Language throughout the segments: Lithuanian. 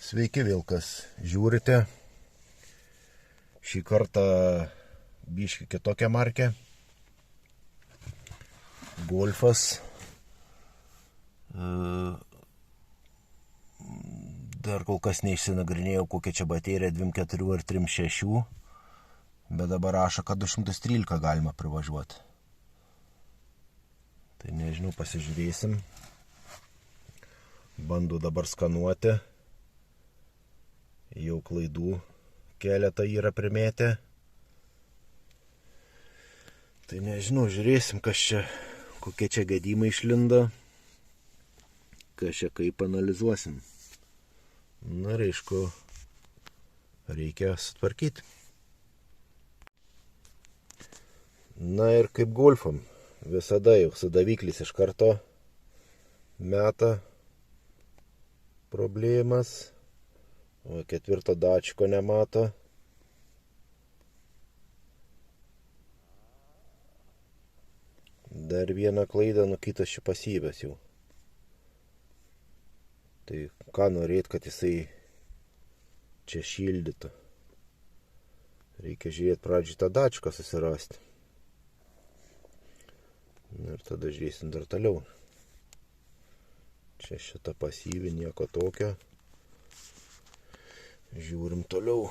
Sveiki vėl, kas žiūrite. Šį kartą biški kitokią markę. Golfas. Dar kol kas neišsinagrinėjau, kokia čia baterija 2.4 ar 3.6. Bet dabar rašo, kad 213 galima privažiuoti. Tai nežinau, pasižiūrėsim. Bandu dabar skanuoti. Jau klaidų keletą yra primėtę. Tai nežinau, žiūrėsim, kas čia, kokie čia gedimai išlinda. Kas čia kaip analizuosim. Na ir aišku, reikia sutvarkyti. Na ir kaip golfam. Visada jau sudaviklis iš karto meta problemas. O ketvirto dačiko nemato. Dar vieną klaidą, kitas čia pasyvęs jau. Tai ką norėt, kad jisai čia šildytų. Reikia žiūrėti pradžiai tą dačiką susirasti. Ir tada žiūrėsim dar toliau. Čia šita pasyvi, nieko tokio. Žiūrim toliau.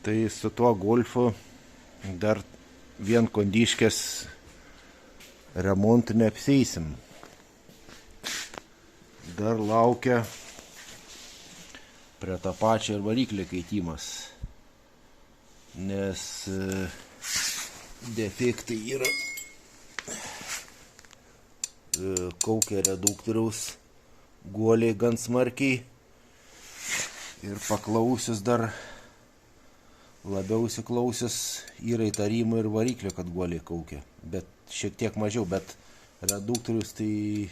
Tai su tuo golfu dar vien kondiškės remontų neapseisim. Dar laukia prie tą pačią ir variklį keitimas. Nes defektai yra. Kaukia reduktoriaus guoliai gan smarkiai ir paklausius dar labiau įsiklausius yra įtarimų ir variklio, kad guoliai kaukia, bet šiek tiek mažiau, bet reduktorius tai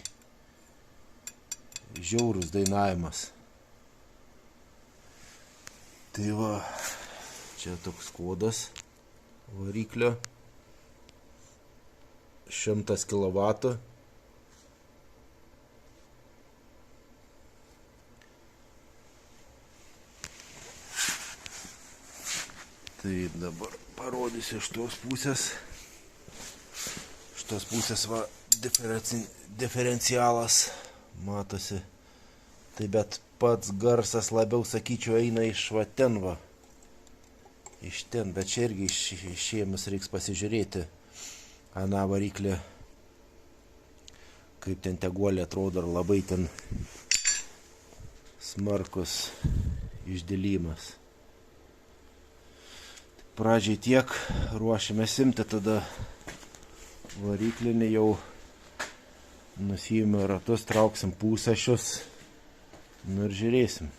žiaurus dainavimas. Tai va, čia toks kodas variklio 100 kW. Tai dabar parodysiu iš tos pusės. Iš tos pusės va diferencialas matosi. Tai bet pats garsas labiau, sakyčiau, eina iš va ten va. Iš ten, bet čia irgi išėmus reiks pasižiūrėti aną variklį. Kaip ten te guoliai atrodo, ar labai ten smarkus išdėlimas. Pradžiai tiek ruošiamės imti, tada variklinį jau nusijime ratus, trauksim pusašius, nu ir žiūrėsim.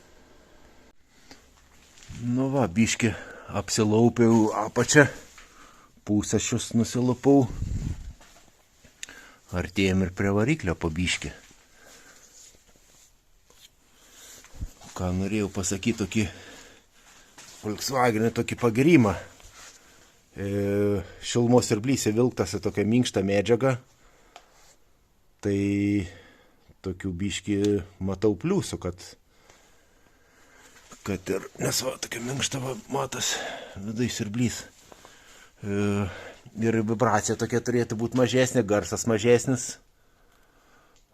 Nu va, biški apsilaupiau apačią, pusašius nusilupau, artėjom ir prie variklio po biški. Ką norėjau pasakyti, tokį Volkswagenį tokį pagirimą. Šilumos siurblys įvilktas į tokią minkštą medžiagą. Tai tokių biškį matau pliusų, kad ir, nes va, tokia minkšta va, matas vidai siurblys. Ir vibracija tokia turėtų būti mažesnė, garsas mažesnis.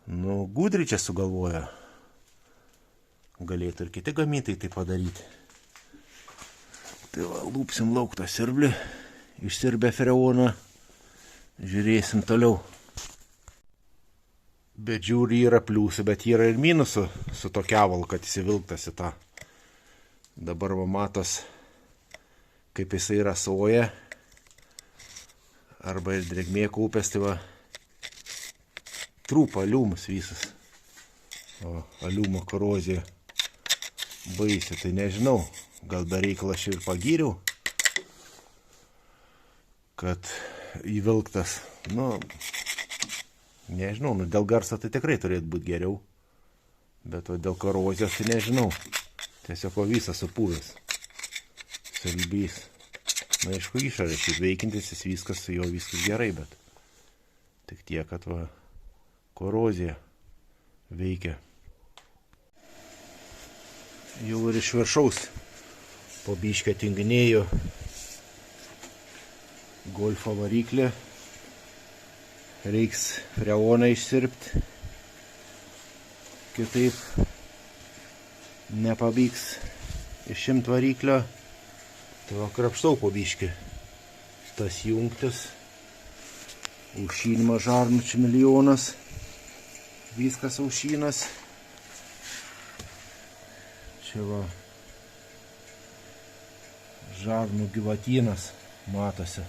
Nu, gudriai čia sugalvoja. Galėtų ir kiti gamintojai tai padaryti. Tai va, lūpsim lauk tą siurblį, išsirbę freoną, žiūrėsim toliau. Bet žiūri yra pliusų, bet yra ir minusų su to kevalu, kad įsivilktas į tą. Dabar va matos, kaip jisai rasoja, arba ir drėgmė kaupės, tai va, trūpa aliumas visas. O, aliumo korozija baisi, tai nežinau. Gal be reikalo aš ir pagyriau, kad įvilktas, nu, nežinau, dėl garso tai tikrai turėtų būti geriau, bet dėl korozijos tai nežinau, tiesiog visas supūvęs, siurblys. Na, aišku, išorė šiaip veikintis, viskas su jo viskas gerai, bet Tik tiek, kad va, korozija veikia. Jau ir iš viršaus po biškį atjunginėjo Golfo variklį. Reiks freoną išsirpti. Kitaip nepavyks išimti variklio. Tai va, krapštau po biškį tas jungtis. Aušinimas žarnų čia milijonas. Viskas aušinas. Čia va žarnų gyvatynas matosi.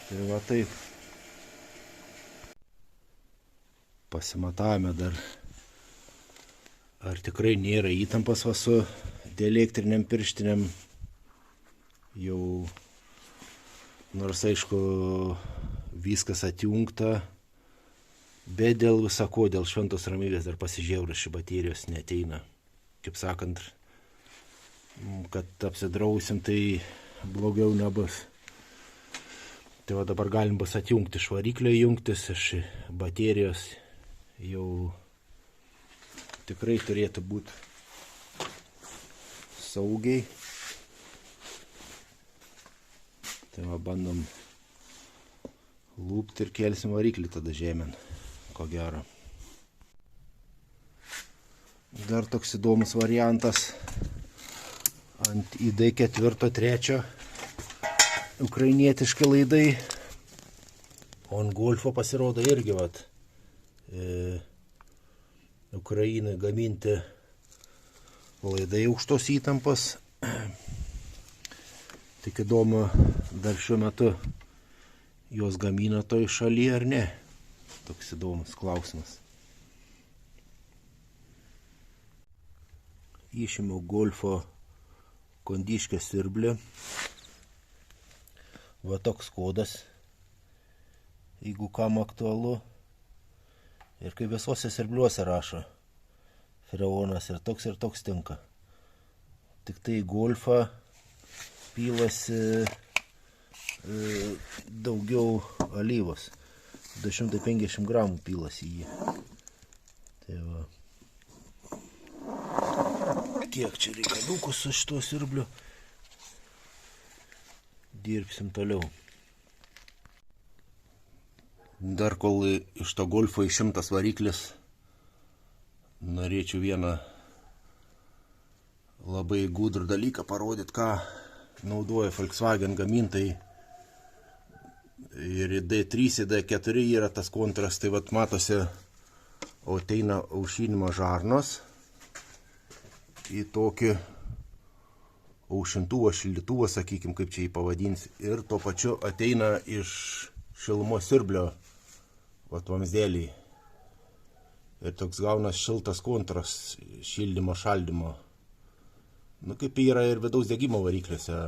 Tai va taip. Pasimatavome dar, ar tikrai nėra įtampas va su dielektriniam pirštiniam. Jau, nors aišku, viskas atjungta, bet dėl visako, dėl šventos ramybės dar pasižiūrėjau, ši baterijos neateina. Kaip sakant, kad apsidrausim, tai blogiau nebus. Tai va dabar galim bus atjungti iš variklio jungtis, iš baterijos. Jau tikrai turėtų būti saugiai. Tai va bandom lūpti ir kelsim variklį tada žemėn, ko gero. Dar toks įdomus variantas ant ID4-3 ukrainietiški laidai. O ant Golfo pasirodo irgi vat, Ukrainai gaminti laidai aukštos įtampos. Tik įdomu, dar šiuo metu jos gamina toj šalyje ar ne? Toks įdomus klausimas. Išėmiau Golfo kondiškę siurblį. Va toks kodas, jeigu kam aktualu. Ir kaip visuose siurbliuose rašo, freonas ir toks tinka. Tik tai Golfą pilasi daugiau alyvos. 250 gramų pilasi jį. Tai va. Kiek čia reikaliukų su šituo siurbliu. Dirbsim toliau. Dar kol iš to Golfo išimtas variklis, norėčiau vieną labai gudrų dalyką parodyti, ką naudoja Volkswagen gamintojai. Ir D3, D4 yra tas kontras, tai vat matosi, ateina aušinimo žarnos į tokį aušintuvą, šildytuvą, sakykim, kaip čia jį pavadins. Ir tuo pačiu ateina iš šilumos siurblio vamzdėlį. Ir toks gaunas šiltas kontras šildymo, šaldymo. Nu, kaip yra ir vidaus degimo varikliuose,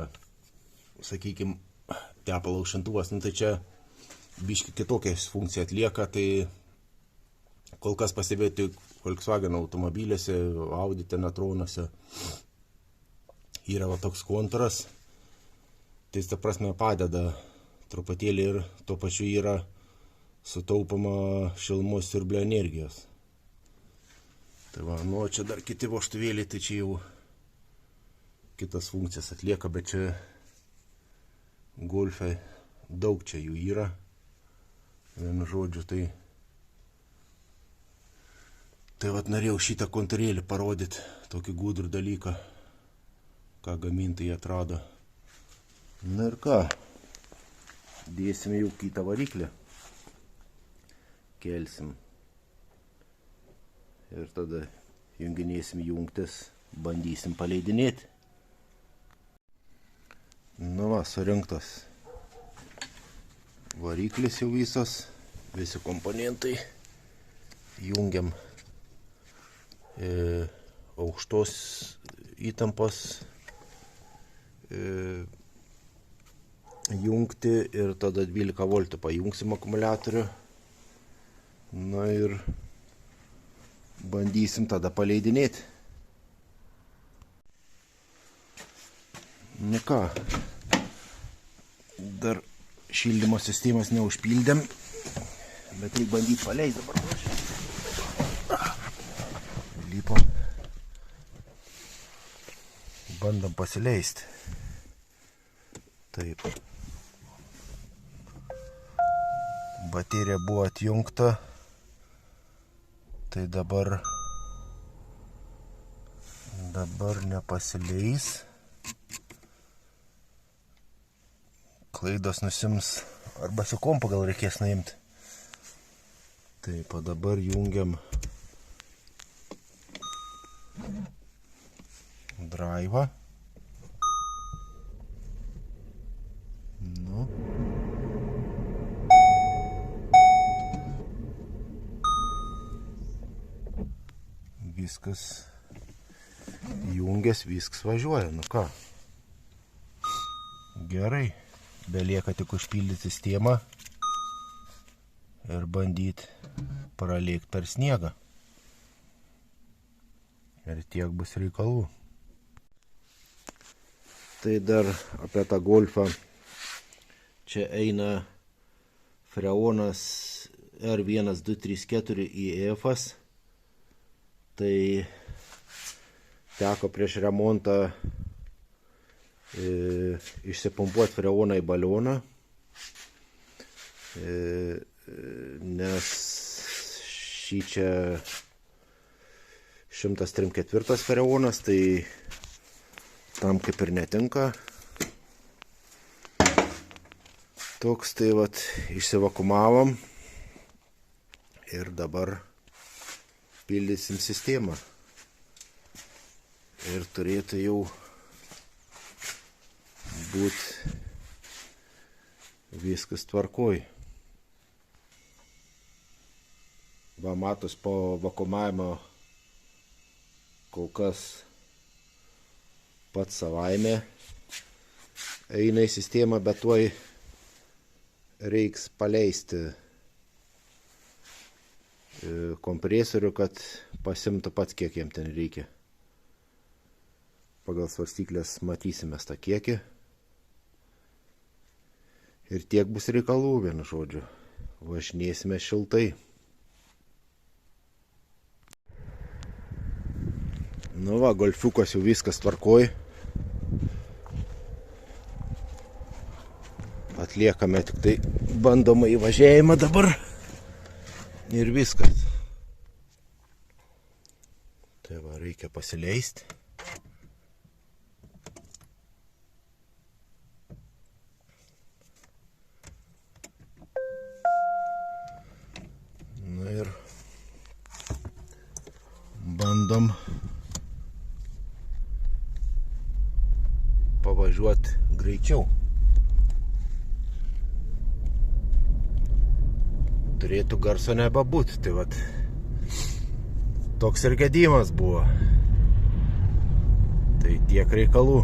sakykim, tepalo aušintuvas. Nu, tai čia biški kitokią funkciją atlieka, tai kol kas pastebėti Volkswagen automobiliuose, Audi Tenatronuose yra va toks kontras. Tai ta prasme padeda truputėlį ir tuo pačiu yra sutaupama šilumos siurblio energijos. Tai va, nu, čia dar kiti vožtuvėliai, tai čia jau kitas funkcijas atlieka, bet čia Golfe daug čia jų yra. Vienu žodžiu, tai vat norėjau šitą kontūrėlį parodyti, tokį gudrų dalyką, ką gamintojai atrado. Na ir ką, dėsime jau kitą variklį, kelsim ir tada junginėsim jungtis, bandysim paleidinėti. Nu va, surinktas variklis jau visas, visi komponentai, jungiam aukštos įtampos jungti ir tada 12 voltų pajungsim akumuliatorių. Na ir bandysim tada paleidinėti. Nu ką, dar šildymo sistemas neužpildėm, bet reikia bandyti paleisti dabar. Lypom. Bandom pasileisti. Taip. Baterija buvo atjungta. Tai dabar nepasileis. Klaidos nusims, arba su kompu gal reikės nuimti. Taip, o dabar jungiam drive'ą. Nu. Viskas jungias, viskas važiuoja, nu ką. Gerai. Belieka tik užpildyti sistemą ir bandyti pralėkti per sniegą. Ir tiek bus reikalų. Tai dar apie tą Golfą. Čia eina freonas R1234 IF-as. Tai teko prieš remontą išsipumpuoti freoną į balioną, nes šį čia 134 freonas, tai tam kaip ir netinka. Toks tai vat išsivakumavom ir dabar pildysim sistemą. Ir turėtų jau būt viskas tvarkoj. Va, matos po vakuumavimo kol kas pats savaime eina į sistemą, bet tuoj reiks paleisti kompresorių, kad pasimtų pats, kiek jam ten reikia. Pagal svarstyklės matysime tą kiekį. Ir tiek bus reikalų, vienu žodžiu. Važinėsime šiltai. Nu va, golfiukas jau viskas tvarkoj. Atliekame tik tai bandomą įvažiavimą dabar. Ir viskas. Tai va, reikia pasileisti. Ir bandom pavažiuoti greičiau. Turėtų garso nebebūti, tai vat toks ir gedimas buvo. Tai tiek reikalų.